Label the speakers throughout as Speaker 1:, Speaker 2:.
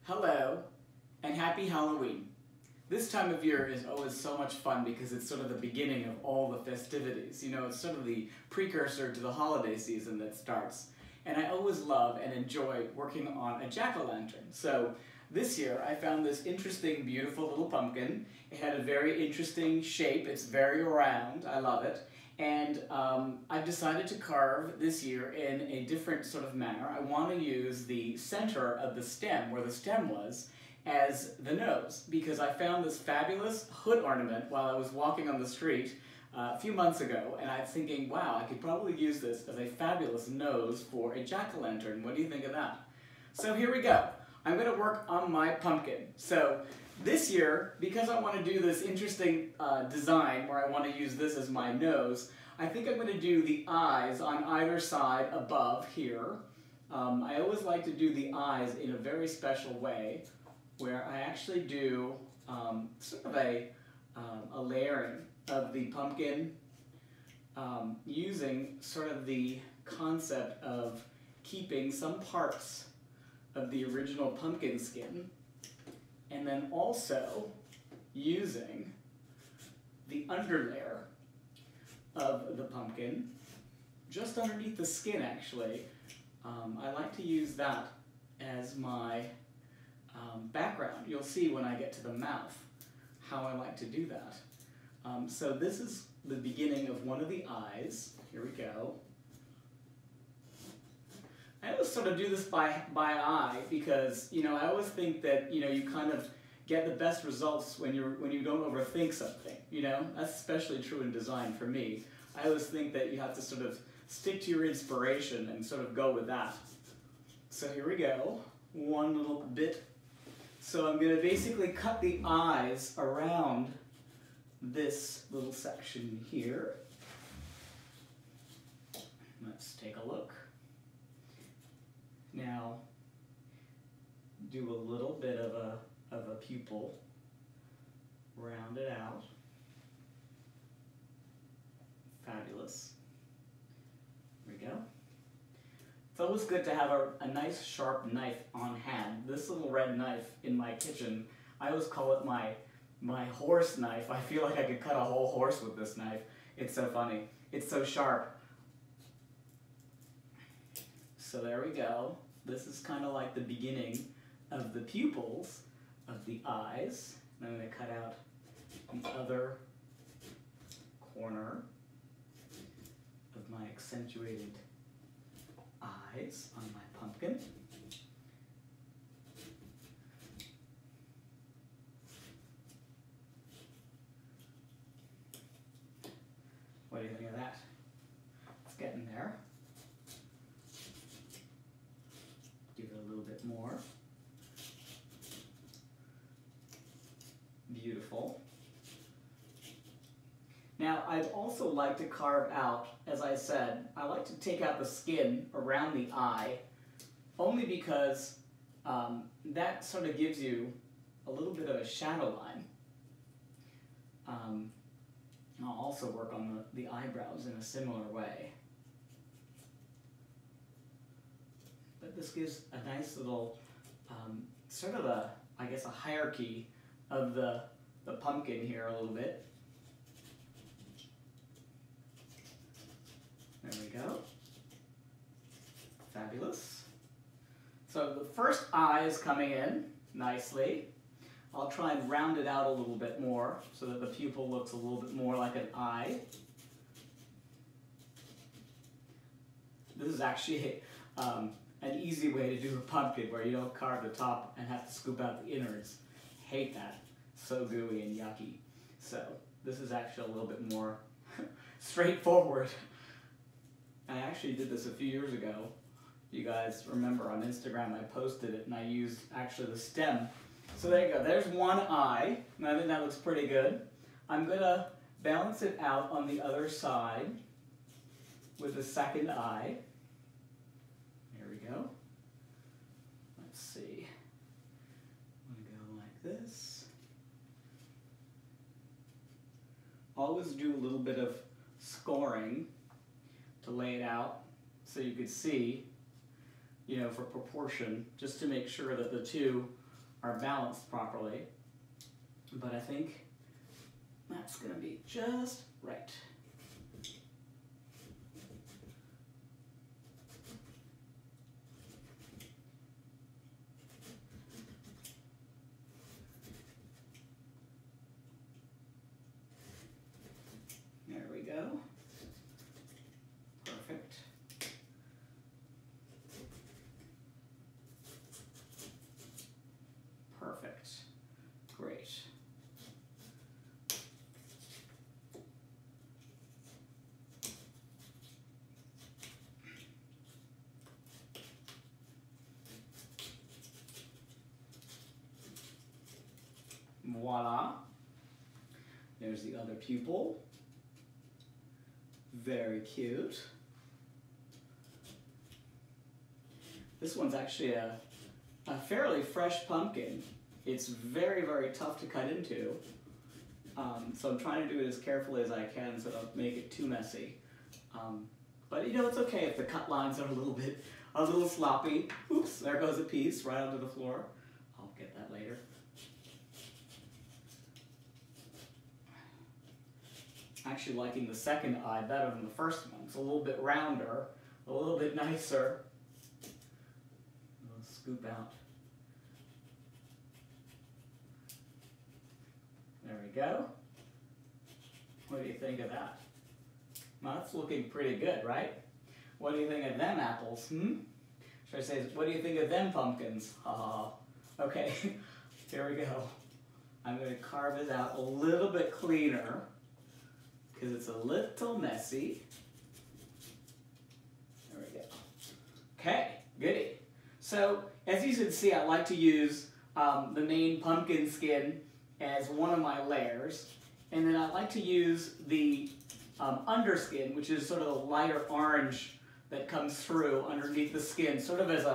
Speaker 1: Hello, and happy Halloween. This time of year is always so much fun because it's sort of the beginning of all the festivities. You know, it's sort of the precursor to the holiday season that starts. And I always love and enjoy working on a jack-o'-lantern. So this year I found this interesting, beautiful little pumpkin. It had a very interesting shape. It's very round. I love it. And I've decided to carve this year in a different sort of manner. I want to use the center of the stem, where the stem was, as the nose, because I found this fabulous hood ornament while I was walking on the street a few months ago, and I'm thinking, wow, I could probably use this as a fabulous nose for a jack-o'-lantern. What do you think of that? So here we go. I'm going to work on my pumpkin. So this year, because I want to do this interesting design where I want to use this as my nose, I think I'm going to do the eyes on either side above here. I always like to do the eyes in a very special way, where I actually do sort of a layering of the pumpkin using sort of the concept of keeping some parts of the original pumpkin skin, and then also using the underlayer of the pumpkin, just underneath the skin actually. I like to use that as my background. You'll see when I get to the mouth how I like to do that. So this is the beginning of one of the eyes. Here we go. I always sort of do this by eye because, you know, I always think that, you know, you kind of get the best results when you don't overthink something, you know? That's especially true in design for me. I always think that you have to sort of stick to your inspiration and sort of go with that. So here we go, one little bit. So I'm going to basically cut the eyes around this little section here. Let's take a look. Now, do a little bit of a pupil, round it out. Fabulous. There we go. It's always good to have a nice sharp knife on hand. This little red knife in my kitchen, I always call it my horse knife. I feel like I could cut a whole horse with this knife. It's so funny. It's so sharp. So there we go. This is kind of like the beginning of the pupils of the eyes. And I'm going to cut out the other corner of my accentuated eyes on my pumpkin. What do you think of that? It's getting there. Give it a little bit more. Beautiful. Now, I'd also like to carve out, as I said, I like to take out the skin around the eye, only because that sort of gives you a little bit of a shadow line. I'll also work on the eyebrows in a similar way. But this gives a nice little, sort of a, I guess, a hierarchy of the pumpkin here a little bit. There we go. Fabulous. So the first eye is coming in nicely. I'll try and round it out a little bit more so that the pupil looks a little bit more like an eye. This is actually an easy way to do a pumpkin where you don't carve the top and have to scoop out the innards. Hate that. So gooey and yucky. So this is actually a little bit more straightforward. I actually did this a few years ago. You guys remember on Instagram I posted it and I used actually the stem. So there you go, there's one eye, and I think that looks pretty good. I'm going to balance it out on the other side with the second eye. There we go. Let's see. I'm going to go like this. Always do a little bit of scoring to lay it out so you could see, you know, for proportion, just to make sure that the two are balanced properly, but I think that's going to be just right. There we go. Perfect. Perfect. Great. Voila. There's the other pupil. Very cute. This one's actually a fairly fresh pumpkin. It's very, very tough to cut into. So I'm trying to do it as carefully as I can so I don't make it too messy. But you know, it's okay if the cut lines are a little sloppy. Oops, there goes a piece right onto the floor. I'll get that later. Actually liking the second eye better than the first one. It's a little bit rounder, a little bit nicer. We'll scoop out. There we go. What do you think of that? Well, that's looking pretty good, right? What do you think of them apples, Should I say, what do you think of them pumpkins? Okay, here we go. I'm going to carve it out a little bit cleaner because it's a little messy. There we go. Okay, goody. So, as you can see, I like to use the main pumpkin skin as one of my layers, and then I like to use the underskin, which is sort of the lighter orange that comes through underneath the skin, sort of as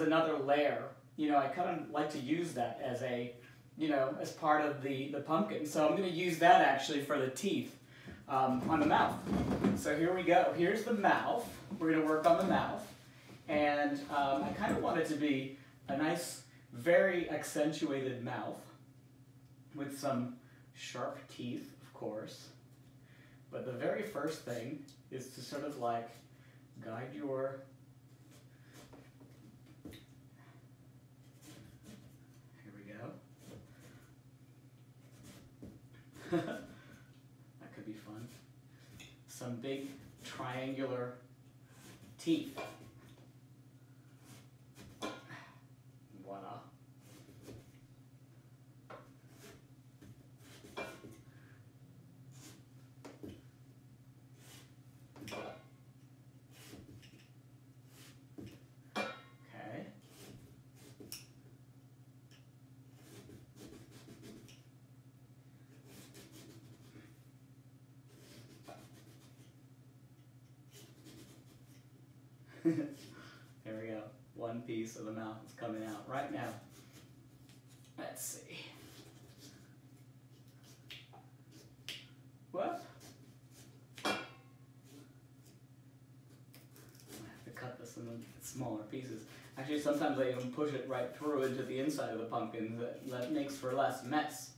Speaker 1: another layer. You know, I kind of like to use that as a, you know, as part of the pumpkin. So I'm going to use that actually for the teeth on the mouth. So here we go. Here's the mouth. We're going to work on the mouth, and I kind of want it to be a nice, very accentuated mouth with some sharp teeth, of course. But the very first thing is to sort of like guide your here we go. That could be fun. Some big triangular teeth. Voila. There we go. One piece of the mouth is coming out right now. Let's see. What? I have to cut this in smaller pieces. Actually, sometimes I even push it right through into the inside of the pumpkin. That makes for less mess.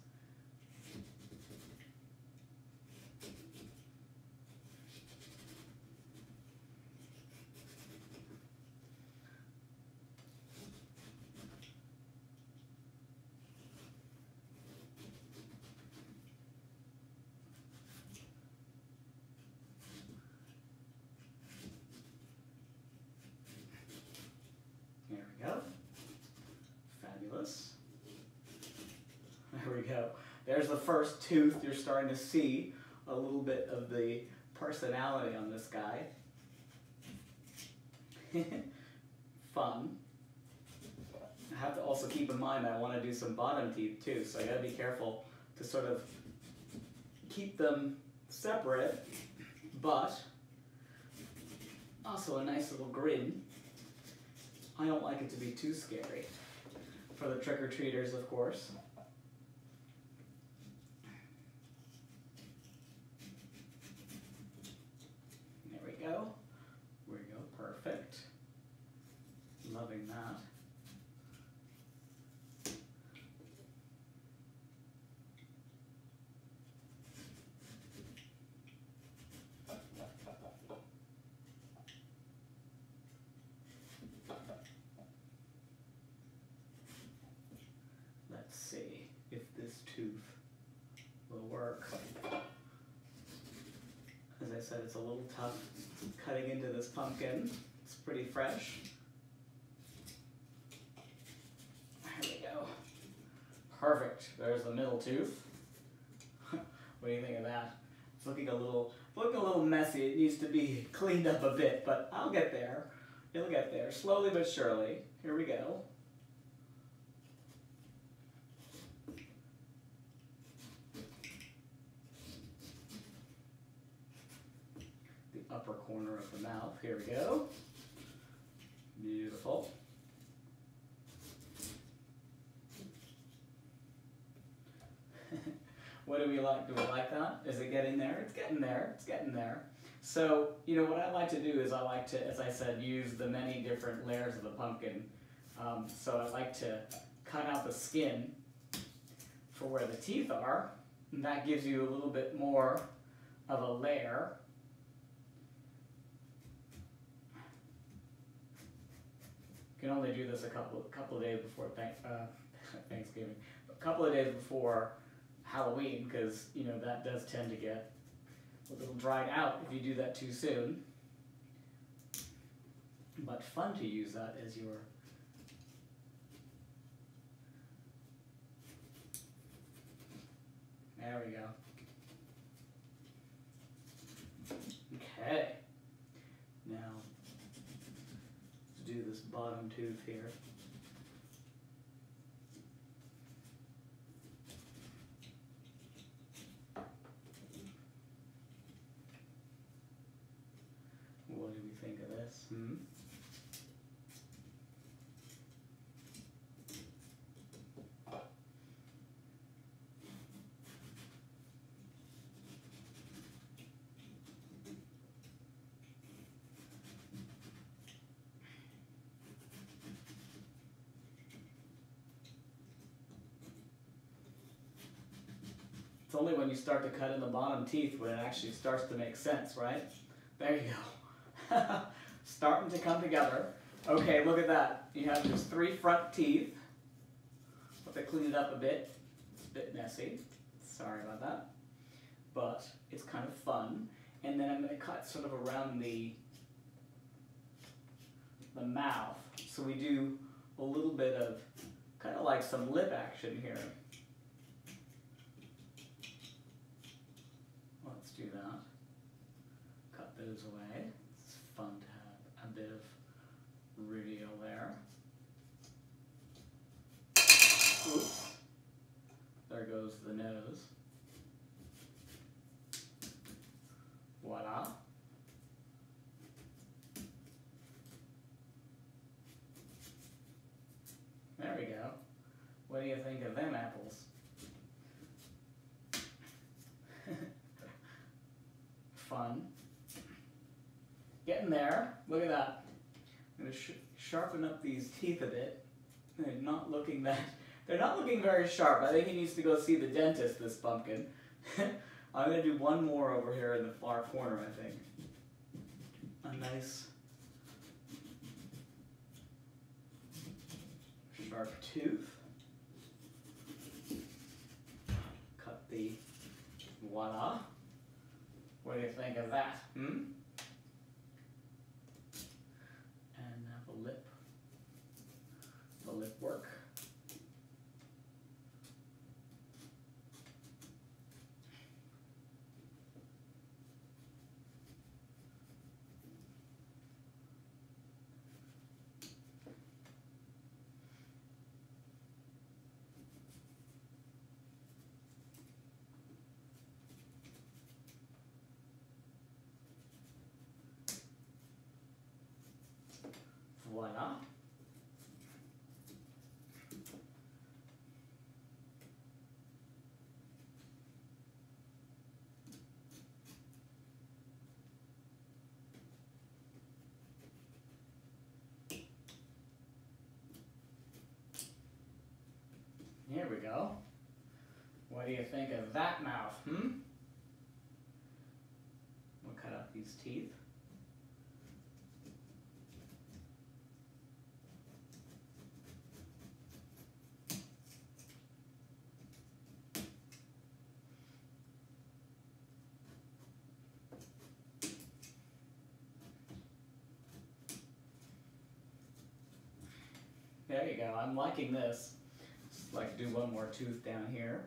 Speaker 1: There we go. There's the first tooth. You're starting to see a little bit of the personality on this guy. Fun. I have to also keep in mind I want to do some bottom teeth too, so I gotta be careful to sort of keep them separate, but also a nice little grin. I don't like it to be too scary. For the trick-or-treaters, of course. There we go. There we go. Perfect. Loving that. said, it's a little tough cutting into this pumpkin. It's pretty fresh. There we go. Perfect. There's the middle tooth. What do you think of that? It's looking a little messy. It needs to be cleaned up a bit, but I'll get there. It'll get there, slowly but surely. Here we go. The upper corner of the mouth. Here we go. Beautiful. What do we like? Do we like that? Is it getting there? It's getting there. It's getting there. So, you know, what I like to do is I like to, as I said, use the many different layers of the pumpkin. So I like to cut out the skin for where the teeth are, and that gives you a little bit more of a layer. You can only do this a couple of days before Thanksgiving, a couple of days before Halloween, because you know that does tend to get a little dried out if you do that too soon. But fun to use that as your there we go. Okay. Now let's do this bottom tooth here. What do we think of this? It's only when you start to cut in the bottom teeth when it actually starts to make sense, right? There you go. Starting to come together. Okay, look at that. You have just 3 front teeth. But they clean it up a bit. It's a bit messy. Sorry about that. But it's kind of fun. And then I'm going to cut sort of around the mouth. So we do a little bit of kind of like some lip action here. Let's do that. Cut those away. It's fun to have a bit of reveal there. Oops. There goes the nose. Voila. There we go. What do you think of them apples? Fun. Getting there. Look at that. I'm going to sharpen up these teeth a bit. They're not looking very sharp. I think he needs to go see the dentist, this pumpkin. I'm going to do one more over here in the far corner, I think. A nice sharp tooth. Cut the voila. What do you think of that? And now the lip work. Voila. Here we go. What do you think of that mouth, We'll cut out these teeth. There you go. I'm liking this. Just like to do one more tooth down here.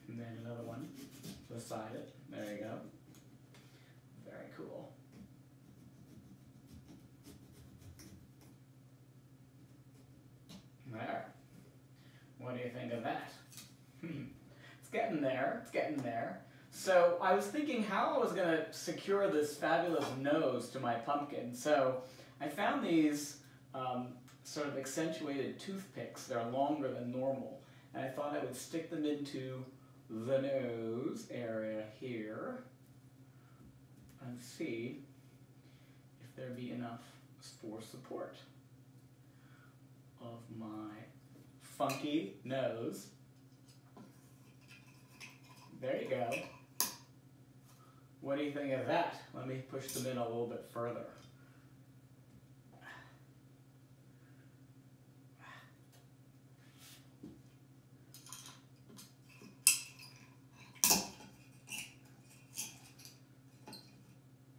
Speaker 1: And then another one beside it. There you go. Very cool. There. What do you think of that? It's getting there. It's getting there. So I was thinking how I was going to secure this fabulous nose to my pumpkin. So I found these sort of accentuated toothpicks. They're longer than normal. And I thought I would stick them into the nose area here and see if there'd be enough for support of my funky nose. There you go. What do you think of that? Let me push them in a little bit further.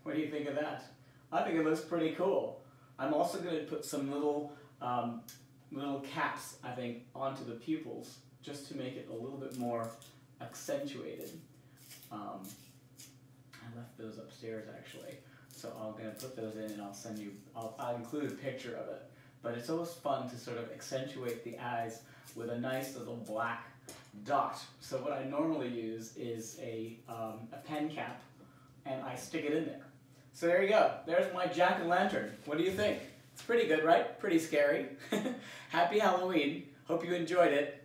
Speaker 1: What do you think of that? I think it looks pretty cool. I'm also going to put some little caps, I think, onto the pupils just to make it a little bit more accentuated. I left those upstairs actually, so I'm going to put those in and I'll include a picture of it. But it's always fun to sort of accentuate the eyes with a nice little black dot. So what I normally use is a pen cap, and I stick it in there. So there you go. There's my jack-o'-lantern. What do you think? It's pretty good, right? Pretty scary. Happy Halloween. Hope you enjoyed it.